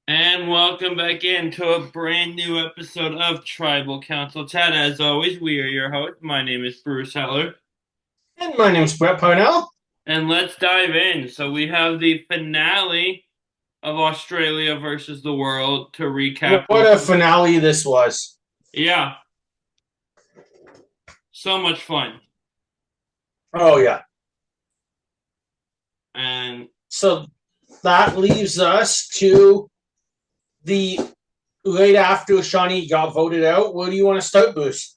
And welcome back into a brand new episode of Tribal Council Chat. As always, we are your hosts. My name is Bruce Heller. And my name's Brett Parnell. And let's dive in. So we have the finale of Australia versus the world to recap. What a finale this was. Yeah, so much fun. Oh, yeah. And So that leaves us to the right after Shawnee got voted out. Where do you want to start, Bruce?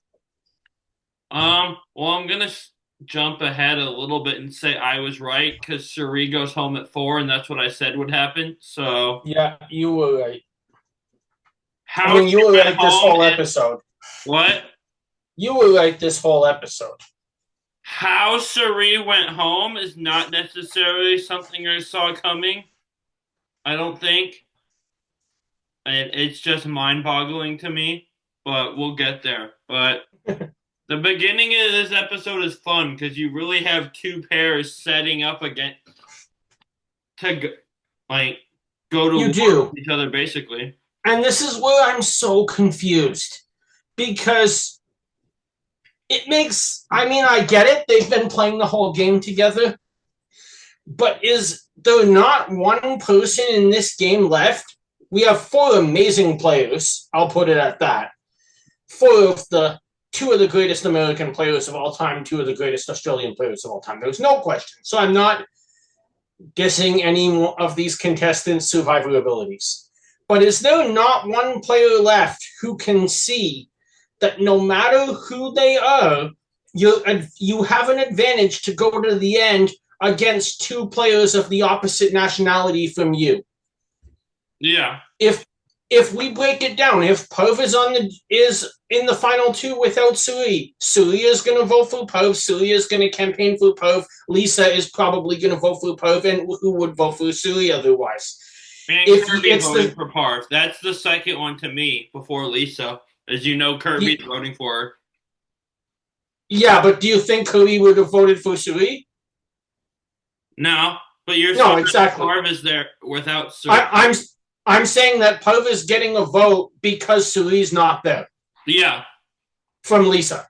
well, I'm gonna jump ahead a little bit and say I was right because Cirie goes home at 4, and that's what I said would happen. So Yeah, you were right. I how mean, she you were went right this home whole and episode. what? You were right this whole episode. How Cirie went home is not necessarily something I saw coming. I don't think. It's just mind-boggling to me, but we'll get there. But the beginning of this episode is fun because you really have two pairs setting up again to like go to You war do. with each other, basically. And this is where I'm so confused because I mean, I get it. They've been playing the whole game together, but is there not one person in this game left? We have four amazing players. I'll put it at that. Four of the two of the greatest American players of all time, two of the greatest Australian players of all time. There's no question. So I'm not dissing any of these contestants' survival abilities. But is there not one player left who can see that no matter who they are, you have an advantage to go to the end against two players of the opposite nationality from you? Yeah, If we break it down, if Perv is in the final two without Cirie, Cirie is going to vote for Perv. Cirie is going to campaign for Perv. Lisa is probably going to vote for Perv, and who would vote for Cirie otherwise? and If Kirby it's voting the for Parv. That's the second one to me before Lisa. As you know, Kirby's voting for her. Yeah, but do you think Kirby would have voted for Cirie? No, but you're saying No, that exactly. Parv is there without Cirie. I, I'm I'm saying that Perv is getting a vote because Cirie's not there Yeah, from Lisa.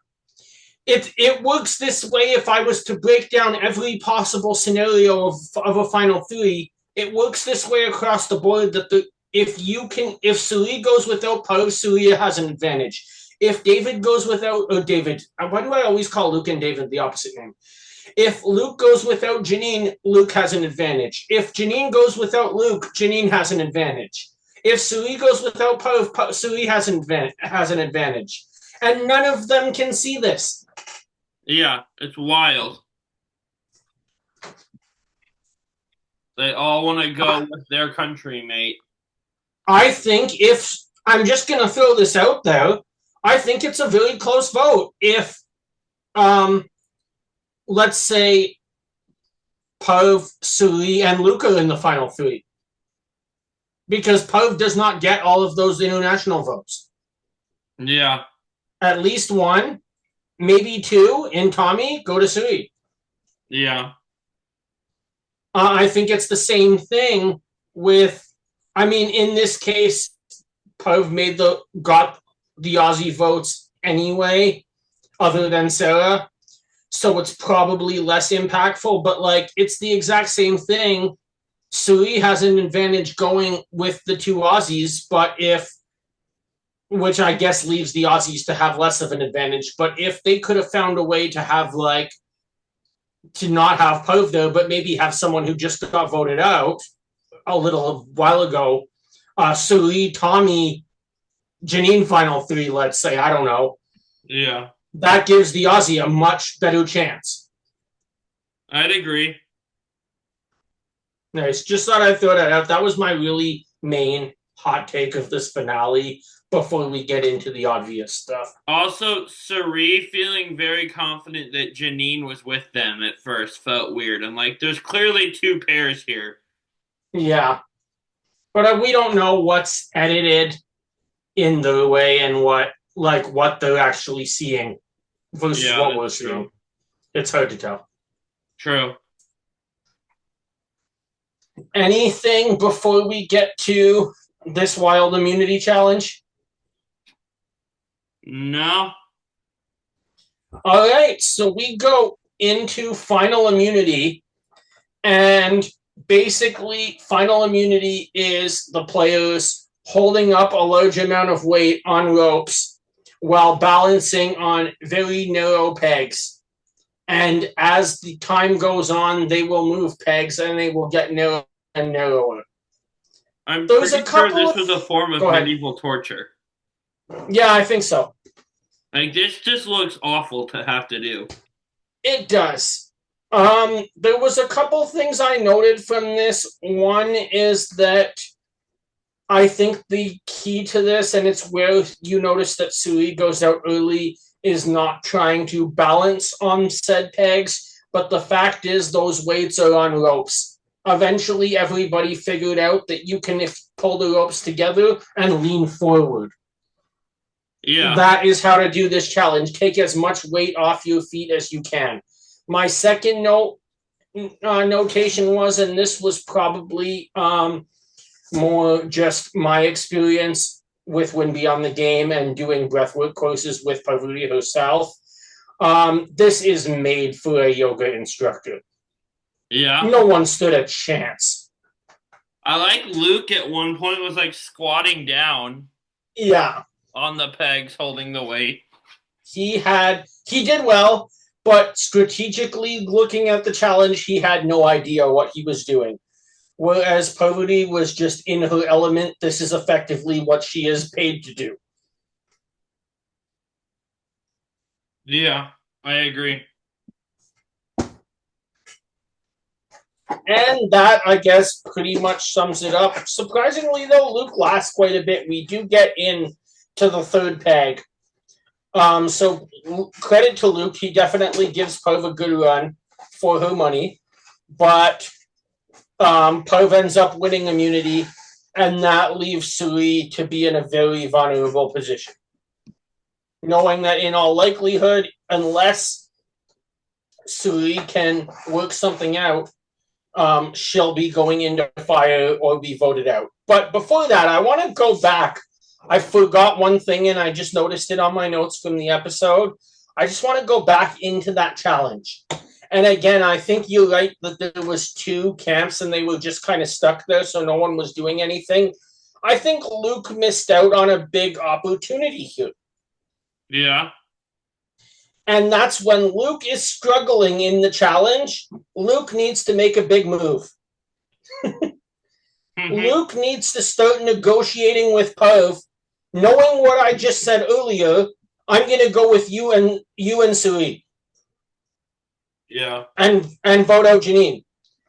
It works this way. If I was to break down every possible scenario of a final three, it works this way across the board that if Cirie goes without Perv, Cirie has an advantage. If David goes without or David, why do I always call Luke and David the opposite name? If Luke goes without Janine, Luke has an advantage. If Janine goes without Luke, Janine has an advantage. If Cirie goes without Perv, Cirie has an advantage. And none of them can see this. yeah, it's wild. They all want to go with their country, mate. I think if I'm just going to throw this out there, I think it's a very close vote. If, um, let's say, Perv, Cirie, and Luke are in the final three, because Perv does not get all of those international votes. Yeah, At least one, maybe two, in Tommy go to Cirie. yeah, I think it's the same thing with. I mean, in this case, Perv got the Aussie votes anyway, other than Sarah. So it's probably less impactful, but like it's the exact same thing. Cirie has an advantage going with the two Aussies, but if which I guess leaves the Aussies to have less of an advantage. But if they could have found a way to have like to not have Pove there, but maybe have someone who just got voted out a little while ago, Cirie, Tommy, Janine final three, let's say, I don't know. yeah. That gives the Aussie a much better chance. I'd agree. Nice. Just thought I'd throw that out. That was my really main hot take of this finale before we get into the obvious stuff. Also, Cirie feeling very confident that Janine was with them at first felt weird. I'm like, there's clearly two pairs here. Yeah. But we don't know what's edited in the way and what they're actually seeing versus Yeah, what we're that's true. seeing. It's hard to tell. True. Anything before we get to this wild immunity challenge? No. All right, so we go into final immunity, and basically, final immunity is the players holding up a large amount of weight on ropes while balancing on very narrow pegs. And as the time goes on, they will move pegs and they will get narrower and narrower. I'm There's pretty a sure couple this of. was a form of Go ahead. medieval torture. Yeah, I think so. Like, this just looks awful to have to do. It does. There was a couple things I noted from this. One is that I think the key to this, and it's where you notice that Cirie goes out early, is not trying to balance on said pegs, but the fact is those weights are on ropes. Eventually, everybody figured out that you can pull the ropes together and lean forward. Yeah. That is how to do this challenge. Take as much weight off your feet as you can. My second notation was, and this was probably more just my experience with when beyond the game and doing breathwork courses with Parvati herself. This is made for a yoga instructor. Yeah. No one stood a chance. I like Luke at one point was like squatting down Yeah, on the pegs holding the weight. he did well, but strategically looking at the challenge, he had no idea what he was doing. Whereas Parvati was just in her element, this is effectively what she is paid to do. Yeah, I agree. And that, I guess, pretty much sums it up. Surprisingly, though, Luke lasts quite a bit. We do get in to the third peg. So credit to Luke. He definitely gives Parv a good run for her money. But Parv ends up winning immunity, and that leaves Cirie to be in a very vulnerable position. Knowing that in all likelihood, unless Cirie can work something out, she'll be going into fire or be voted out. But before that, I want to go back. I forgot one thing, and I just noticed it on my notes from the episode. I just want to go back into that challenge. And again, I think you're right that there was two camps, and they were just kind of stuck there, so no one was doing anything. I think Luke missed out on a big opportunity here. Yeah. And that's when Luke is struggling in the challenge. Luke needs to make a big move. Luke needs to start negotiating with Parv, knowing what I just said earlier. I'm going to go with you and Cirie. Yeah. And vote out Janine.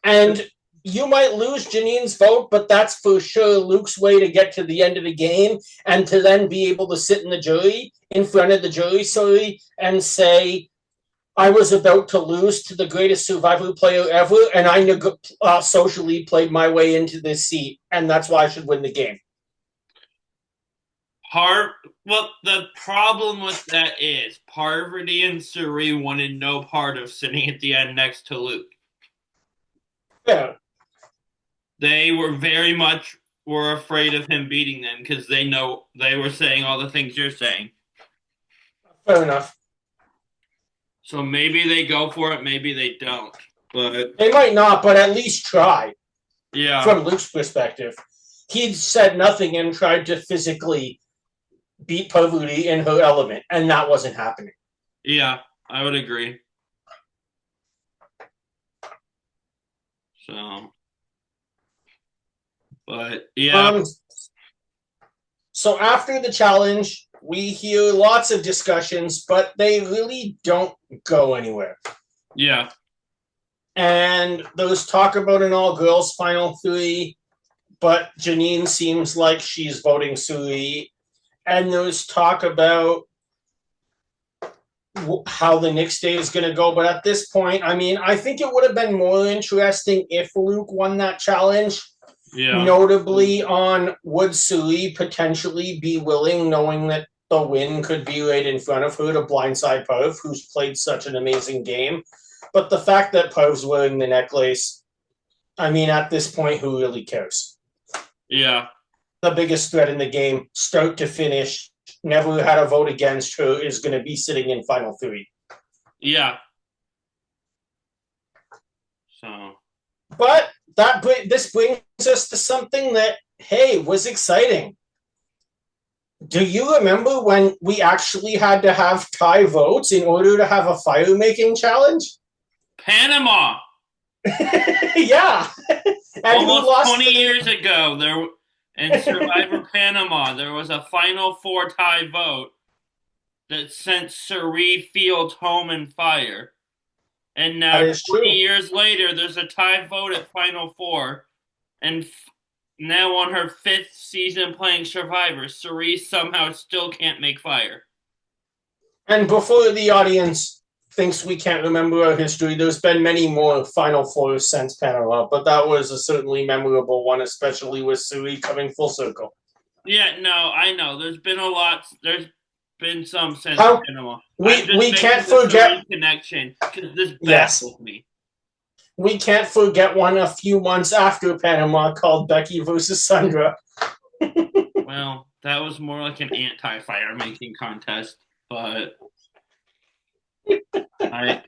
And you might lose Janine's vote, but that's for sure Luke's way to get to the end of the game and to then be able to sit in the jury, in front of the jury, sorry, and say, I was about to lose to the greatest Survivor player ever, and I socially played my way into this seat, and that's why I should win the game. Well, the problem with that is Parvati and Cirie wanted no part of sitting at the end next to Luke. Yeah. They were very much were afraid of him beating them because they know they were saying all the things you're saying. Fair enough. So maybe they go for it, maybe they don't. But they might not, but at least try. Yeah. From Luke's perspective, he said nothing and tried to physically beat Parvati in her element, and that wasn't happening. Yeah, I would agree. So, but yeah. So after the challenge, we hear lots of discussions, but they really don't go anywhere. Yeah. And there's talk about an all-girls final three, but Janine seems like she's voting Cirie. And there's talk about how the next day is going to go. But at this point, I mean, I think it would have been more interesting if Luke won that challenge. Yeah. Notably on would Cirie potentially be willing, knowing that the win could be right in front of her, to blindside Parv, who's played such an amazing game. But the fact that Parv's wearing the necklace, I mean, at this point, who really cares? Yeah. the biggest threat in the game, start to finish. Never had a vote against her. Is going to be sitting in final three. Yeah. So But this brings us to something that was exciting. Do you remember when we actually had to have tie votes in order to have a fire making challenge? Panama, Yeah. And who almost lost 20 the years ago, there in Survivor Panama, there was a final four tie vote that sent Cirie Fields home in fire. And That now is 20 true. years later, there's a tie vote at final four, and now on her fifth season playing Survivor, Cirie somehow still can't make fire. And before the audience thinks we can't remember our history, there's been many more Final Fours since Panama, but that was a certainly memorable one, especially with Cirie coming full circle. Yeah, no, I know. There's been a lot. There's been some since How Panama. I'm just we can't making the forget. Cirie connection because this Yes, baffles me. we can't forget one a few months after Panama called Becky versus Sandra. Well, that was more like an anti-fire making contest, but I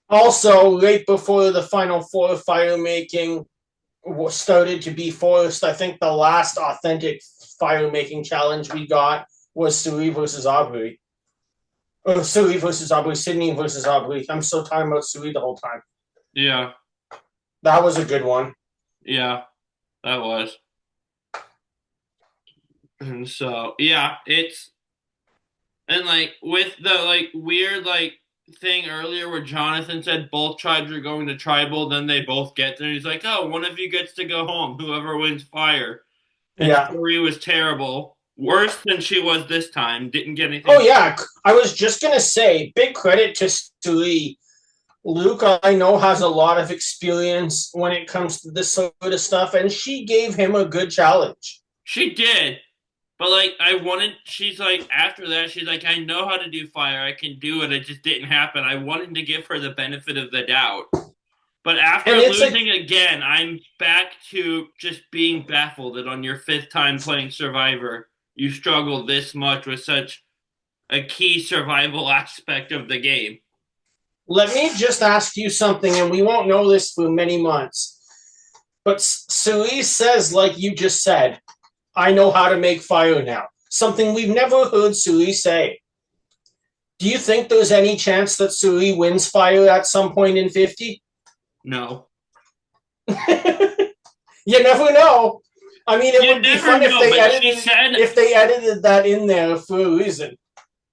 Also, right before the Final Four fire making started to be forced, I think the last authentic fire making challenge we got was Cirie versus Aubrey. Or Cirie versus Aubrey, Sydney versus Aubrey. I'm so talking about Cirie the whole time. yeah, That was a good one. yeah, that was. And so, yeah, it's and like with the like weird like thing earlier where Jonathan said both tribes are going to tribal, then they both get there. He's like, "Oh, one of you gets to go home. Whoever wins fire." And Yeah. Cirie was terrible, worse than she was this time. Didn't get Oh, anything. yeah. I was just going to say, big credit to Cirie. Luke, I know, has a lot of experience when it comes to this sort of stuff, and she gave him a good challenge. She did, but like I wanted. She's like after that, she's like, "I know how to do fire. I can do it. It just didn't happen." I wanted to give her the benefit of the doubt. But after And it's like, losing again, I'm back to just being baffled that on your fifth time playing Survivor, you struggle this much with such a key survival aspect of the game. let me just ask you something, and we won't know this for many months. But Cerise says, like you just said, I know how to make fire now. Something we've never heard Cerise say. Do you think there's any chance that Cerise wins fire at some point in 50? No. You never know. I mean, it You would be never fun if know, they but she edited said, if they edited that in there for a reason.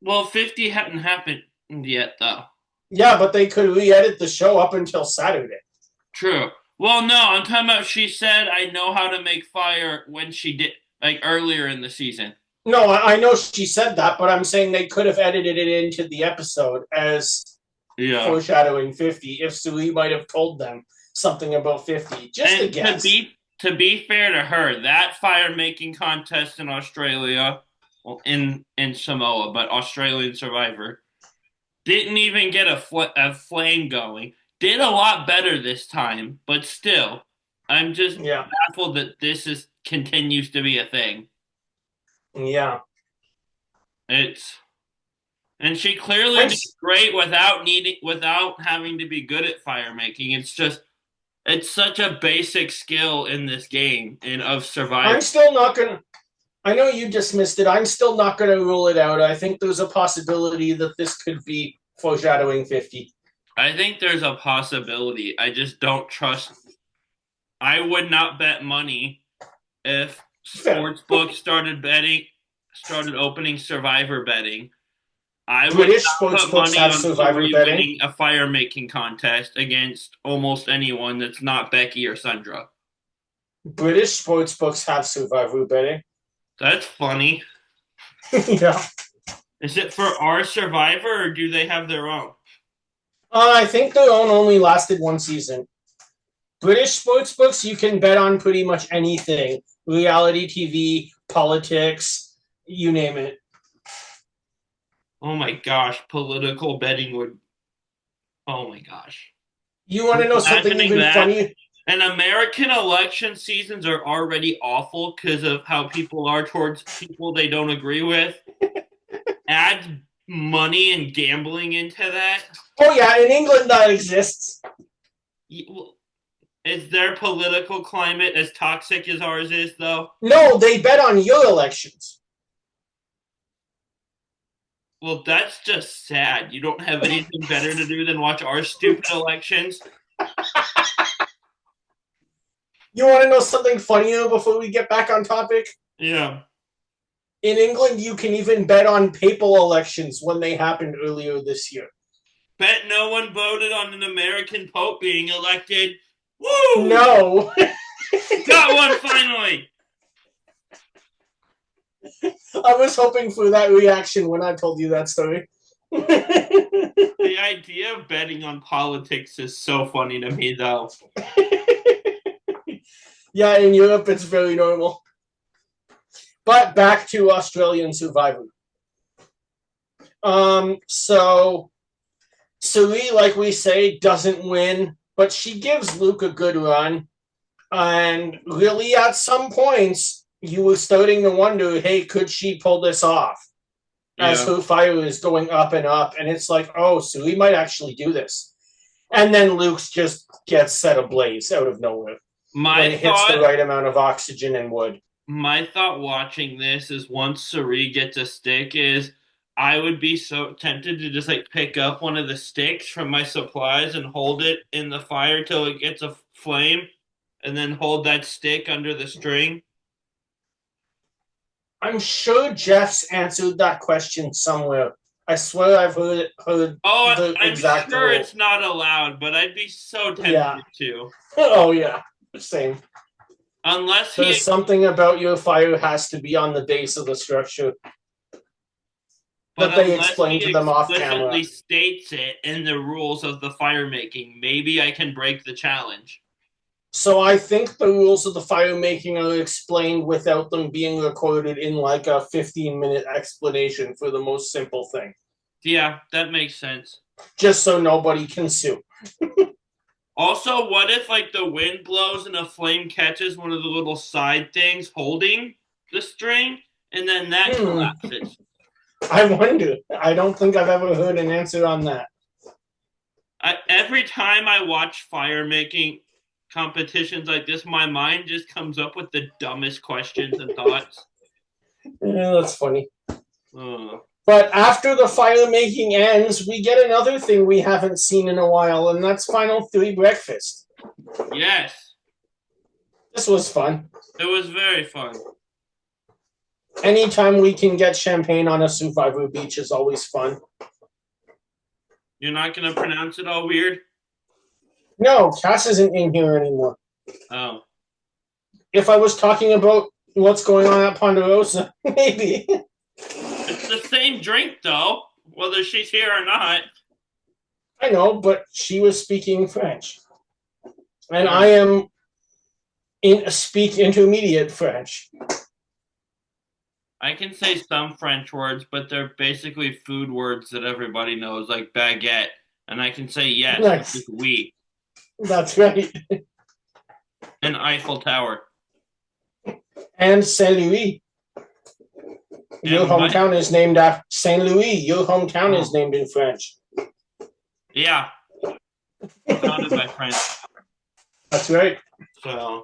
well, 50 hadn't happened yet, though. Yeah, but they could re-edit the show up until Saturday. True. Well, no, I'm talking about she said, I know how to make fire when she did, like earlier in the season. No, I know she said that, but I'm saying they could have edited it into the episode as Yeah. foreshadowing 50 if Sui might have told them something about 50. Just a And to guess. be fair to her, that fire making contest in Australia, well, in Samoa, but Australian Survivor, didn't even get a flame going. Did a lot better this time, but still, I'm just Yeah. baffled that this is continues to be a thing. Yeah. It's and she clearly I'm did great without having to be good at fire making. It's just it's such a basic skill in this game and of I'm survival. still not going to I know you dismissed it. I'm still not going to rule it out. I think there's a possibility that this could be foreshadowing 50. I think there's a possibility. I just don't trust. I would not bet money if Fair. sportsbooks started opening Survivor betting. I would British not put sportsbooks money have on survivor Cirie betting. winning a fire making contest against almost anyone that's not Becky or Sandra. British sportsbooks have survivor betting. That's funny. Yeah. Is it for our Survivor or do they have their own? I think their own only lasted one season. British sportsbooks, you can bet on pretty much anything. Reality TV, politics, you name it. Oh my gosh, political betting would. Oh my gosh. You want to know something Imagining even that. funny? And American election seasons are already awful because of how people are towards people they don't agree with. Add money and gambling into that. Oh yeah, in England that exists. Is their political climate as toxic as ours is, though? No, they bet on your elections. Well, that's just sad. You don't have anything better to do than watch our stupid elections. You want to know something funnier before we get back on topic? Yeah. In England, you can even bet on papal elections when they happened earlier this year. Bet no one voted on an American Pope being elected. Woo! No. Got one finally! I was hoping for that reaction when I told you that story. The idea of betting on politics is so funny to me, though. Yeah, in Europe, it's very normal. But back to Australian Survivor. So Cirie, like we say, doesn't win, but she gives Luke a good run. And really, at some points, you were starting to wonder, hey, could she pull this off? As Yeah. her fire is going up and up, and it's like, oh, Cirie might actually do this. And then Luke's just gets set ablaze out of nowhere when it hits the right amount of oxygen and wood. My thought watching this is once Cirie gets a stick is I would be so tempted to just like pick up one of the sticks from my supplies and hold it in the fire till it gets a flame and then hold that stick under the string. I'm sure Jeff's answered that question somewhere. I swear I've heard Oh, the I'm exact sure rule. it's not allowed, but I'd be so tempted Yeah. to. Oh, yeah. Same. Unless There's he something about your fire has to be on the base of the structure that they explain to them off camera. explicitly states it in the rules of the fire making, maybe I can break the challenge. So I think the rules of the fire making are explained without them being recorded in like a 15-minute explanation for the most simple thing. Yeah, that makes sense. Just so nobody can sue. Also, what if like the wind blows and a flame catches one of the little side things holding the string and then that collapses? I wonder. I don't think I've ever heard an answer on that. Every time I watch fire making competitions like this, my mind just comes up with the dumbest questions and thoughts. Yeah, that's funny. But after the fire making ends, we get another thing we haven't seen in a while, and that's Final Three Breakfast. Yes. This was fun. It was very fun. Anytime we can get champagne on a Survivor beach is always fun. You're not going to pronounce it all weird? No, Cass isn't in here anymore. Oh. If I was talking about what's going on at Ponderosa, maybe. It's the same drink, though, whether she's here or not. I know, but she was speaking French. And I am speak intermediate French. I can say some French words, but they're basically food words that everybody knows, like baguette. And I can say yes, Nice. with oui. That's right. And Eiffel Tower. And Saint Louis. Your hometown is named after Saint Louis. Your hometown is named in French. Yeah. Founded by French. That's right. So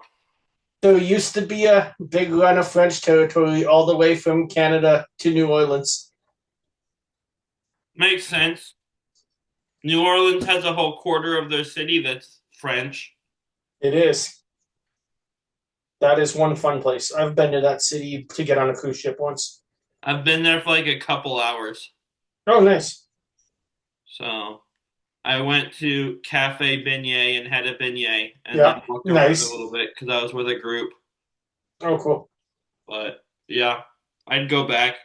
there used to be a big run of French territory all the way from Canada to New Orleans. Makes sense. New Orleans has a whole quarter of their city that's French. It is. That is one fun place. I've been to that city to get on a cruise ship once. I've been there for like a couple hours. Oh, nice. So I went to Cafe Beignet and had a beignet and yeah, then walked around a little bit because I was with a group. Oh, cool. But yeah, I'd go back.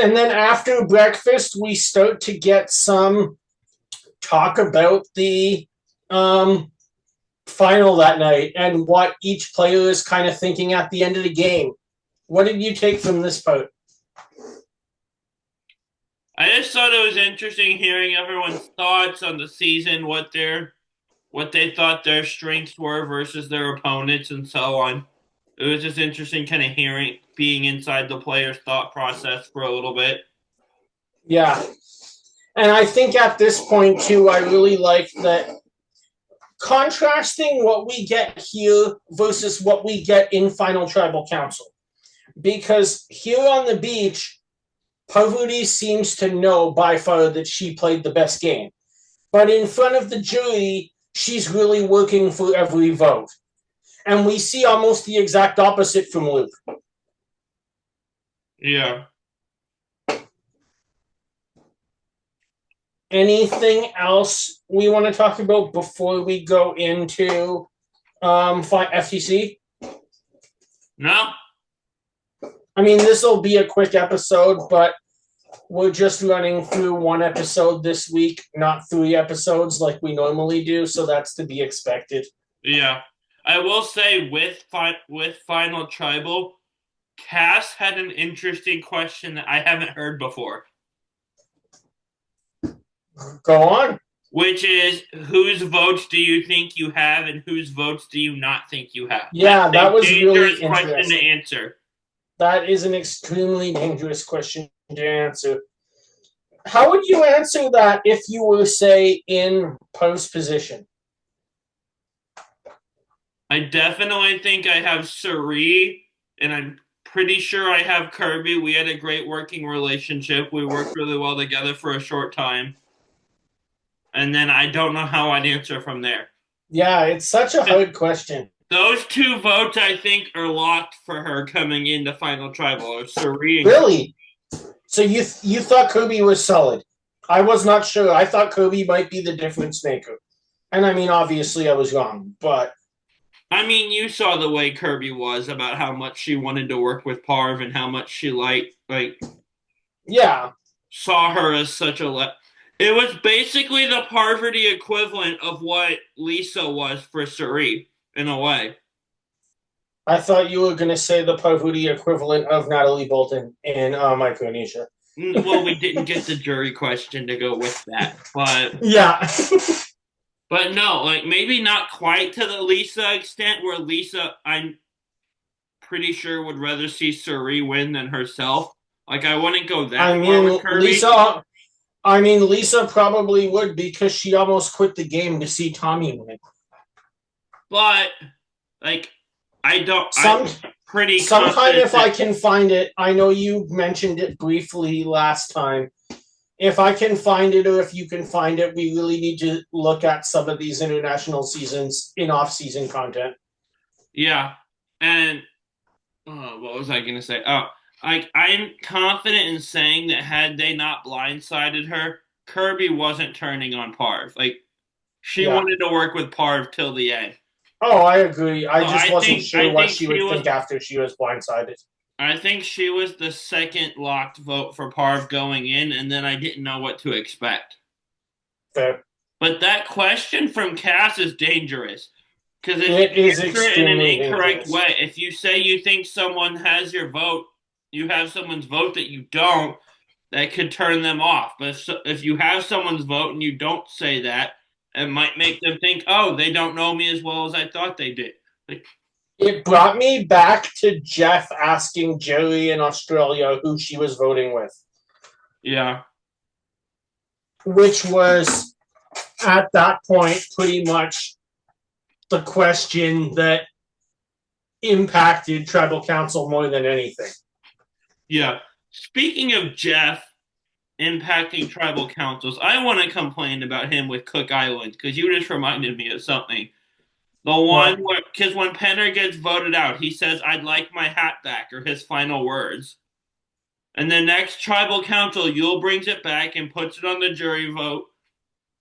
And then after breakfast, we start to get some talk about the final that night and what each player is kind of thinking at the end of the game. What did you take from this part? I just thought it was interesting hearing everyone's thoughts on the season, what they thought their strengths were versus their opponents, and so on. It was just interesting, kind of hearing being inside the player's thought process for a little bit. Yeah. And I think at this point, too, I really like that contrasting what we get here versus what we get in Final Tribal Council. Because here on the beach, Parvati seems to know by far that she played the best game. But in front of the jury, she's really working for every vote. And we see almost the exact opposite from Luke. Yeah. Anything else we want to talk about before we go into FTC? No? I mean, this will be a quick episode, but we're just running through one episode this week, not 3 episodes like we normally do, so that's to be expected. Yeah. I will say with Final Tribal, Cass had an interesting question that I haven't heard before, Go on. which is whose votes do you think you have and whose votes do you not think you have? Yeah, That's that a was really dangerous question to interesting. answer. That is an extremely dangerous question to answer. How would you answer that if you were, say, in post position? I definitely think I have Cirie, and I'm pretty sure I have Kirby. We had a great working relationship. We worked really well together for a short time. And then I don't know how I'd answer from there. Yeah, it's such a hard question. Those 2 votes, I think, are locked for her coming into Final Tribal. Or Cirie and Really? So you thought Kirby was solid? I was not sure. I thought Kirby might be the difference maker. And I mean, obviously, I was wrong, but I mean, you saw the way Kirby was about how much she wanted to work with Parv and how much she yeah, saw her as such a it was basically the Parvati equivalent of what Lisa was for Cirie in a way. I thought you were going to say the Parvati equivalent of Natalie Bolton in Micronesia. Well, we didn't get the jury question to go with that, Yeah. but no, like maybe not quite to the Lisa extent where Lisa, I'm pretty sure would rather see Cirie win than herself. Like I wouldn't go I that far with mean, Kirby, Lisa probably would because she almost quit the game to see Tommy win. but like I don't. Some I'm pretty sometime confident if I that can find it, I know you mentioned it briefly last time. If I can find it, or if you can find it, we really need to look at some of these international seasons in off-season content. yeah, and what was I gonna say? Oh, I'm confident in saying that had they not blindsided her, Kirby wasn't turning on Parv. Like she Yeah. wanted to work with Parv till the end. Oh, I agree. I So just wasn't sure I what think she would think after she was blindsided. I think she was the second locked vote for Parv going in, and then I didn't know what to expect. Fair. But that question from Cass is dangerous because if It you is answer it in an extremely incorrect dangerous. way, if you say you think someone has your vote, you have someone's vote that you don't, that could turn them off. But if you have someone's vote and you don't say that, it might make them think, oh, they don't know me as well as I thought they did. Like, It brought me back to Jeff asking Joey in Australia who she was voting with, yeah, which was at that point pretty much the question that impacted tribal council more than anything. yeah. Speaking of Jeff impacting tribal councils, I want to complain about him with Cook Island because you just reminded me of something. The one What? where, because when Penner gets voted out, he says, I'd like my hat back, or his final words. And the next tribal council, Yule brings it back and puts it on the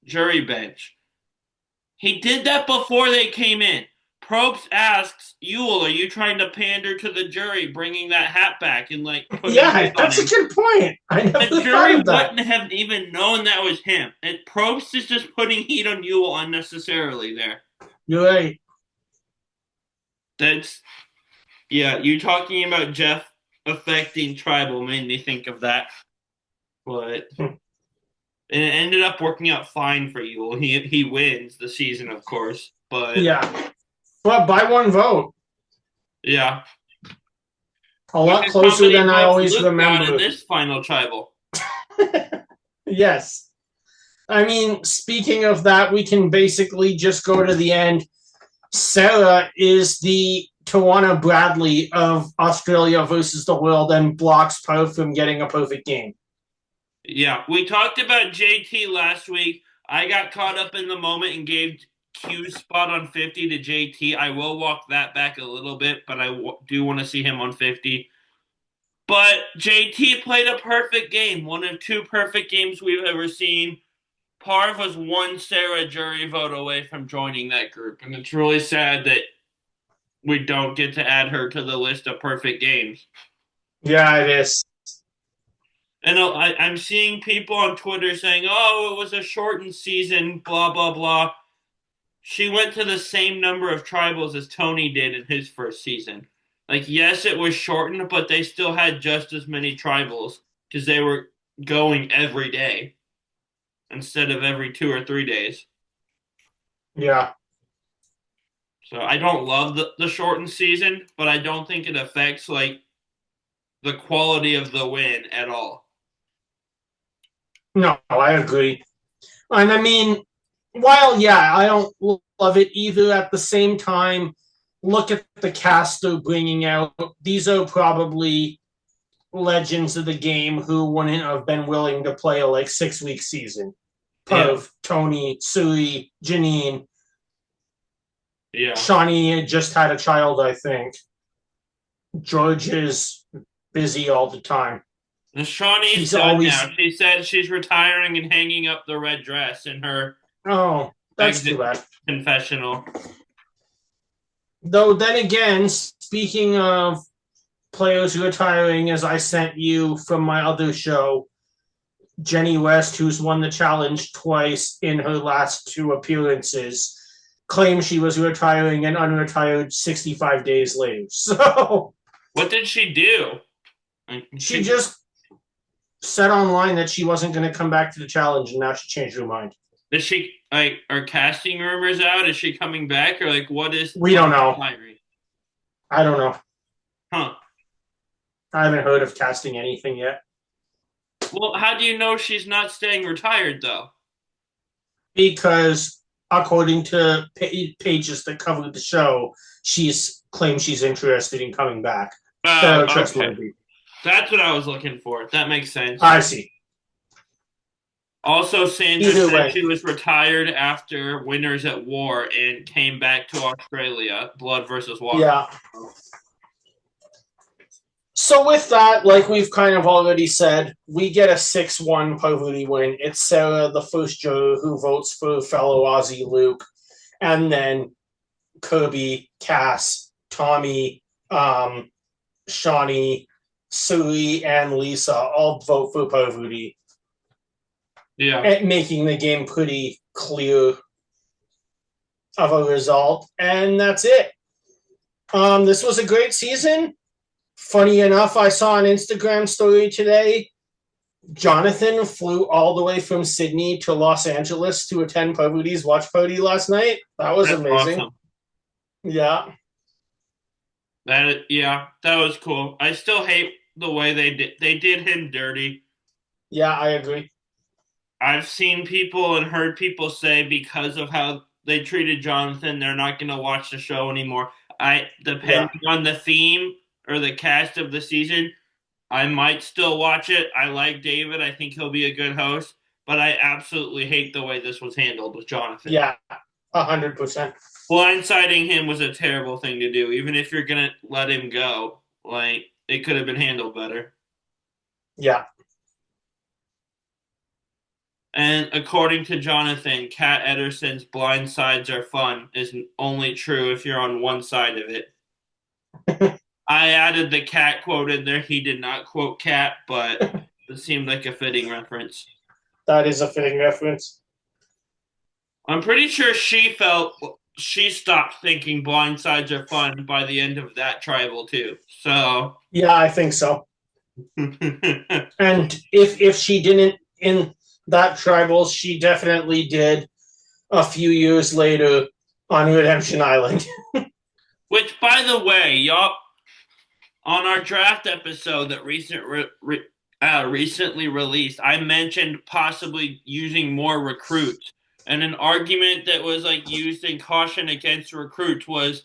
jury bench. He did that before they came in. Probst asks Yule, "Are you trying to pander to the jury, bringing that hat back and putting Yeah, heat on that's a him?" good point. I never The thought jury of that. wouldn't have even known that was him. And Probst is just putting heat on Yule unnecessarily there. You're right. That's Yeah. You talking about Jeff affecting tribal made me think of that. but it ended up working out fine for you. He wins the season, of course, but Yeah, but by one vote, yeah. a Look lot at how closer many than I votes always Luke got in remember. this final tribal. Yes. I mean, speaking of that, we can basically just go to the end. Sarah is the Tawana Bradley of Australia versus the world and blocks Poe from getting a perfect game. Yeah, we talked about JT last week. I got caught up in the moment and gave Q's spot on 50 to JT. I will walk that back a little bit, but do want to see him on 50. But JT played a perfect game, one of two perfect games we've ever seen. Parv was one Sarah jury vote away from joining that group, and it's really sad that we don't get to add her to the list of perfect games. Yeah, it is. And I'm seeing people on Twitter saying, "Oh, it was a shortened season," blah blah blah. She went to the same number of tribals as Tony did in his first season. Like, yes, it was shortened, but they still had just as many tribals because they were going every day instead of every 2 or 3 days. Yeah. So I don't love the shortened season, but I don't think it affects like the quality of the win at all. No, I agree. And I mean, while, yeah, I don't love it either, at the same time, look at the cast they're bringing out. These are probably legends of the game who wouldn't have been willing to play a like 6 week season. Yeah, Perv, Tony, Cirie, Janine, yeah. Shawnee just had a child, I think. George is busy all the time. And Shawnee's He's done now. always, She said she's retiring and hanging up the red dress in her oh, that's too exit bad. confessional. Though then again, speaking of players retiring, as I sent you from my other show, Jenny West, who's won the challenge twice in her last two appearances, claimed she was retiring and unretired 65 days later. So What did she do? she just said online that she wasn't going to come back to the challenge, and now she changed her mind. Is she like are casting rumors out? Is she coming back or like what is We don't know. Cirie? I don't know. Huh. I haven't heard of casting anything yet. Well, how do you know she's not staying retired though? Because according to pages that covered the show, she's claimed she's interested in coming back. That are Okay. trustworthy. That's what I was looking for. That makes sense. I see. Also, Sandra Either said way, she was retired after Winners at War and came back to Australia, Blood versus Water. yeah. So with that, like we've kind of already said, we get a 6-1 Parvati win. It's Sarah, the first juror, who votes for fellow Aussie Luke, and then Kirby, Cass, Tommy, Shawnee, Cirie, and Lisa all vote for Parvati, Yeah. making the game pretty clear of a result. And that's it. This was a great season. Funny enough, I saw an Instagram story today. Jonathan flew all the way from Sydney to Los Angeles to attend Parvati's watch party last night. That was That's amazing. awesome. Yeah. That was cool. I still hate the way they did him dirty. Yeah, I agree. I've seen people and heard people say because of how they treated Jonathan, they're not going to watch the show anymore. Yeah. Depending on the theme or the cast of the season, I might still watch it. I like David. I think he'll be a good host, but I absolutely hate the way this was handled with Jonathan. Yeah. 100%. Blindsiding him was a terrible thing to do. Even if you're gonna let him go, like it could have been handled better. Yeah. And according to Jonathan, Kat Ederson's blind sides are fun is only true if you're on one side of it. I added the cat quote in there. He did not quote Cat, but it seemed like a fitting reference. That is a fitting reference. I'm pretty sure she stopped thinking blind sides are fun by the end of that tribal too. So Yeah, I think so. And if she didn't in that tribal, she definitely did a few years later on Redemption Island. Which, by the way, y'all, on our draft episode that recently released, I mentioned possibly using more recruits. And an argument that was like used in caution against recruits was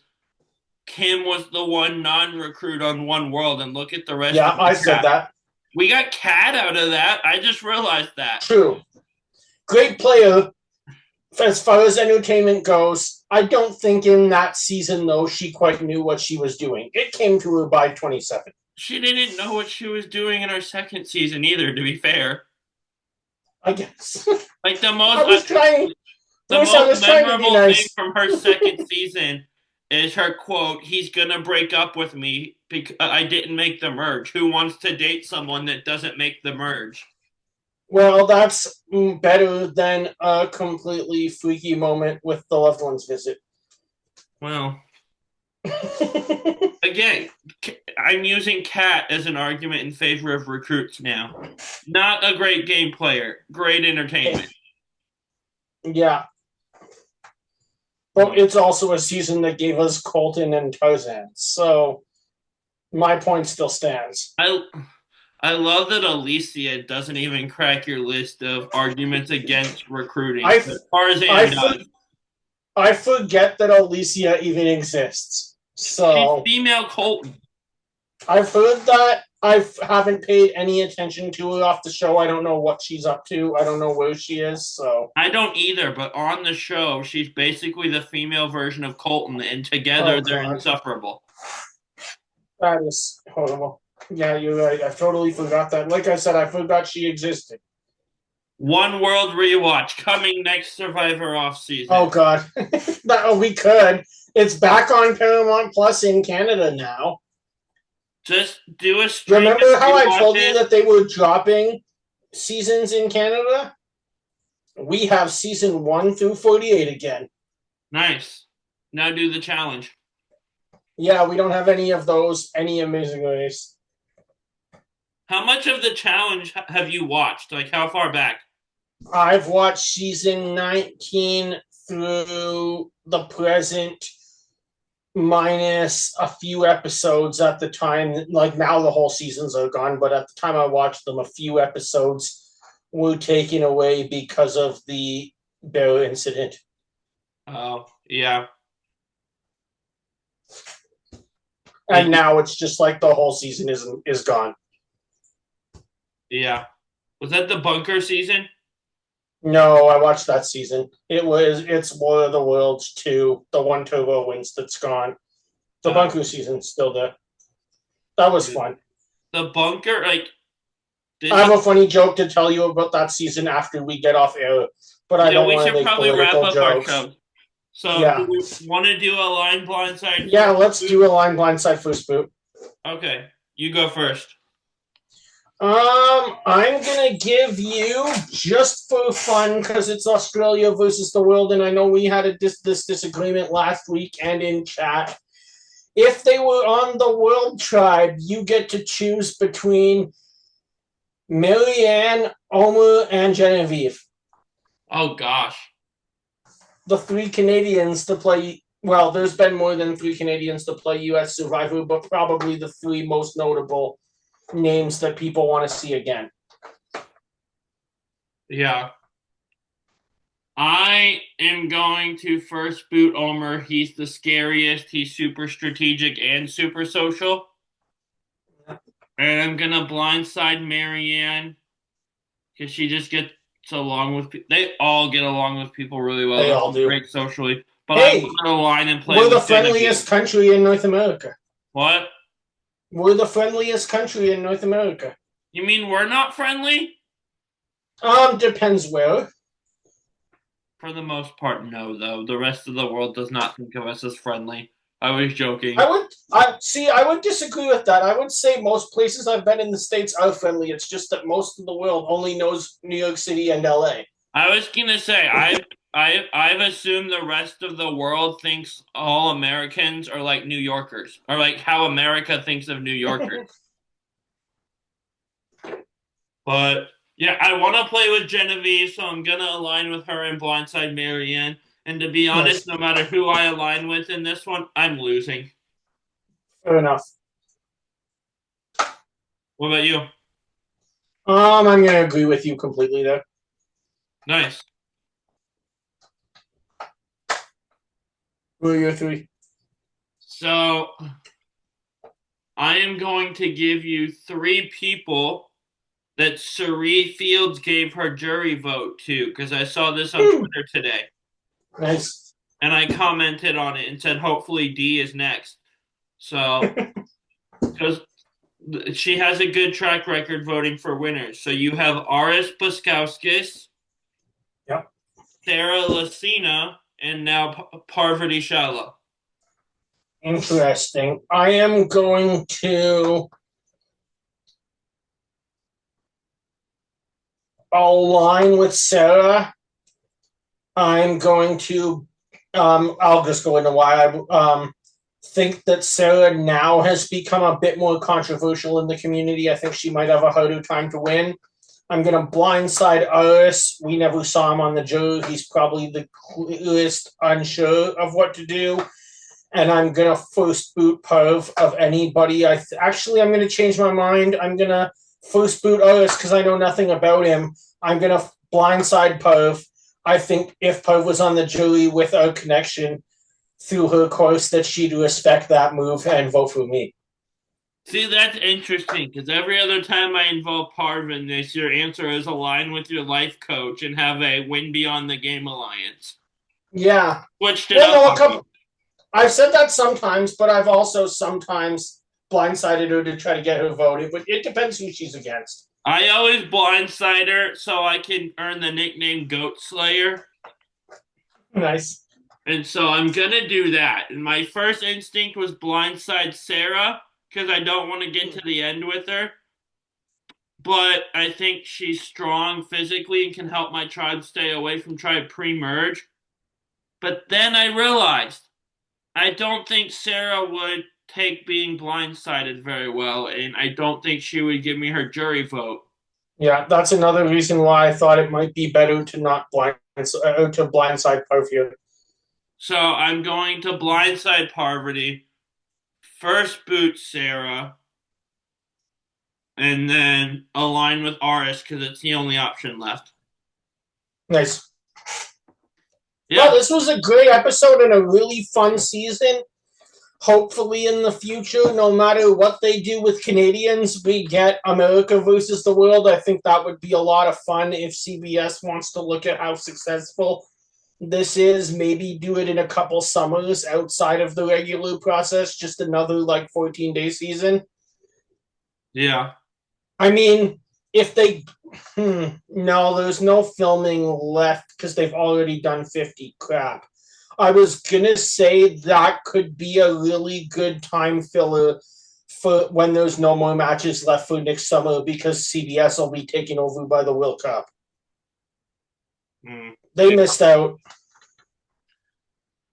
Kim was the one non-recruit on One World, and look at the rest Yeah, of the I said cast. that. We got Cat out of that. I just realized that. True. Great player as far as entertainment goes. I don't think in that season, though, she quite knew what she was doing. It came to her by 27. She didn't know what she was doing in her second season either, to be fair. I guess. Like I was trying. the Bruce, I most was trying to be memorable thing nice. from her second season is her quote, "He's gonna break up with me because I didn't make the merge. Who wants to date someone that doesn't make the merge?" Well, that's better than a completely freaky moment with the loved ones visit. Well, again, I'm using Cat as an argument in favor of recruits now. Not a great game player, great entertainment. Yeah, but it's also a season that gave us Colton and Tarzan. So my point still stands. I love that Alicia doesn't even crack your list of arguments against recruiting. I But Tarzan I does. I forget that Alicia even exists. She's So female Colton. I've heard that. I haven't paid any attention to her off the show. I don't know what she's up to. I don't know where she is. So, I don't either, but on the show, she's basically the female version of Colton, and oh together they're god, insufferable. that is horrible. Yeah, you're right. I totally forgot that. Like I said, I forgot she existed. One World rewatch coming next Survivor off season. Oh god, we could. It's back on Paramount Plus in Canada now. Just do a stream Remember and how I rewatch told you it. that they were dropping seasons in Canada? We have season 1 through 48 again. Nice. Now do the challenge. Yeah, we don't have any of those, any Amazing Race. How much of the challenge have you watched? Like, how far back? I've watched season 19 through the present, minus a few episodes at the time. Like now, the whole seasons are gone, but at the time I watched them, a few episodes were taken away because of the bear incident. Oh, yeah. And now it's just like the whole season is gone. Yeah. Was that the bunker season? No, I watched that season. It's War of the Worlds 2, the one Turbo wins that's gone. The bunker season's still there. That was fun. The bunker, like, I have a funny joke to tell you about that season after we get off air, but I don't we want to should make probably wrap political up our jokes. show. So, Yeah. do we want to do a line blindside? Yeah, let's do a line blindside first boot. Okay, you go first. I'm gonna give you, just for fun, because it's Australia versus the world, and I know we had this disagreement last week and in chat. If they were on the world tribe, you get to choose between Marianne, Omer, and Genevieve. Oh gosh. The three Canadians to play. Well, there's been more than three Canadians to play U.S. Survivor, but probably the three most notable names that people want to see again. Yeah. I am going to first boot Omer. He's the scariest. He's super strategic and super social. And I'm going to blindside Marianne because she just gets along with people. They all get along with people really well. They all do. Great socially. But hey, I'm going to line and play we're the with friendliest country in North America. What? We're the friendliest country in North America. You mean we're not friendly? Depends where. For the most part, no, though. The rest of the world does not think of us as friendly. I was joking. I would disagree with that. I would say most places I've been in the States are friendly. It's just that most of the world only knows New York City and LA. I was gonna say I've assumed the rest of the world thinks all Americans are like New Yorkers, or like how America thinks of New Yorkers. But yeah, I want to play with Genevieve, so I'm gonna align with her and blindside Marianne. And to be honest, Nice. no matter who I align with in this one, I'm losing. Fair enough. What about you? I'm going to agree with you completely there. Nice. Who are your three? So I am going to give you three people that Cirie Fields gave her jury vote to, because I saw this on Hmm. Twitter today. Nice. And I commented on it and said, hopefully D is next. So, because she has a good track record voting for winners. So you have Aris Buskowskis, Yep. Sarah Lacina, and now Parvati Shala. Interesting. I am going to align with Sarah. I'm going to, I'll just go into why I think that Sarah now has become a bit more controversial in the community. I think she might have a harder time to win. I'm going to blindside Iris. We never saw him on the jury. He's probably the clearest unsure of what to do. And I'm going to first boot Perv of anybody. Actually, I'm going to change my mind. I'm going to first boot Iris because I know nothing about him. I'm going to blindside Perv. I think if Perv was on the jury with our connection through her course, that she'd respect that move and vote for me. See, that's interesting because every other time I involve Parv in this, your answer is align with your life coach and have a win beyond the game alliance. Yeah. Switched it Well, up no, a on me. couple. I've said that sometimes, but I've also sometimes blindsided her to try to get her voted. But it depends who she's against. I always blindside her so I can earn the nickname Goat Slayer. Nice. And so I'm gonna do that. And my first instinct was blindside Sarah because I don't want to get to the end with her. But I think she's strong physically and can help my tribe stay away from tribe pre-merge. But then I realized I don't think Sarah would take being blindsided very well, and I don't think she would give me her jury vote. Yeah, that's another reason why I thought it might be better to not to blindside Perfield. So I'm going to blindside Parvati, first boot Sarah, and then align with Aris because it's the only option left. Nice. Well, Yeah, this was a great episode and a really fun season. Hopefully, in the future, no matter what they do with Canadians, we get America versus the world. I think that would be a lot of fun if CBS wants to look at how successful this is. Maybe do it in a couple summers outside of the regular process, just another like 14-day season. yeah. I mean, if they no, there's no filming left because they've already done 50. Crap. I was gonna say that could be a really good time filler for when there's no more matches left for next summer because CBS will be taken over by the World Cup. Mm. They missed out.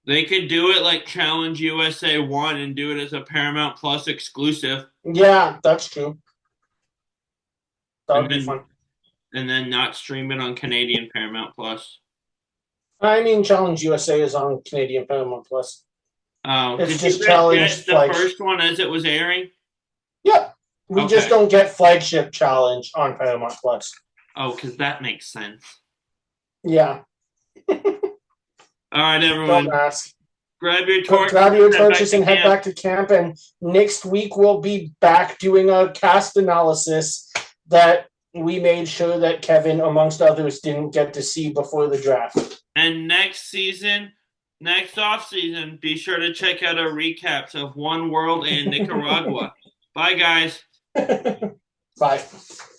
They could do it like Challenge USA 1 and do it as a Paramount Plus exclusive Yeah, that's true. That and would be then fun. not stream it on Canadian Paramount Plus. I mean, Challenge USA is on Canadian Paramount Plus. Oh, It's did you just guys Challenge get the Flagship. first one as it was airing? Yep. We just Okay. don't get Flagship Challenge on Paramount Plus. Oh, because that makes sense. Yeah. All right, Don't everyone. ask. Grab your Grab torches your and head back torches to and head camp. back to camp. And next week we'll be back doing a cast analysis that we made sure that Kevin, amongst others, didn't get to see before the draft. And next season, next off season, be sure to check out our recaps of One World and Nicaragua. Bye, guys. Bye.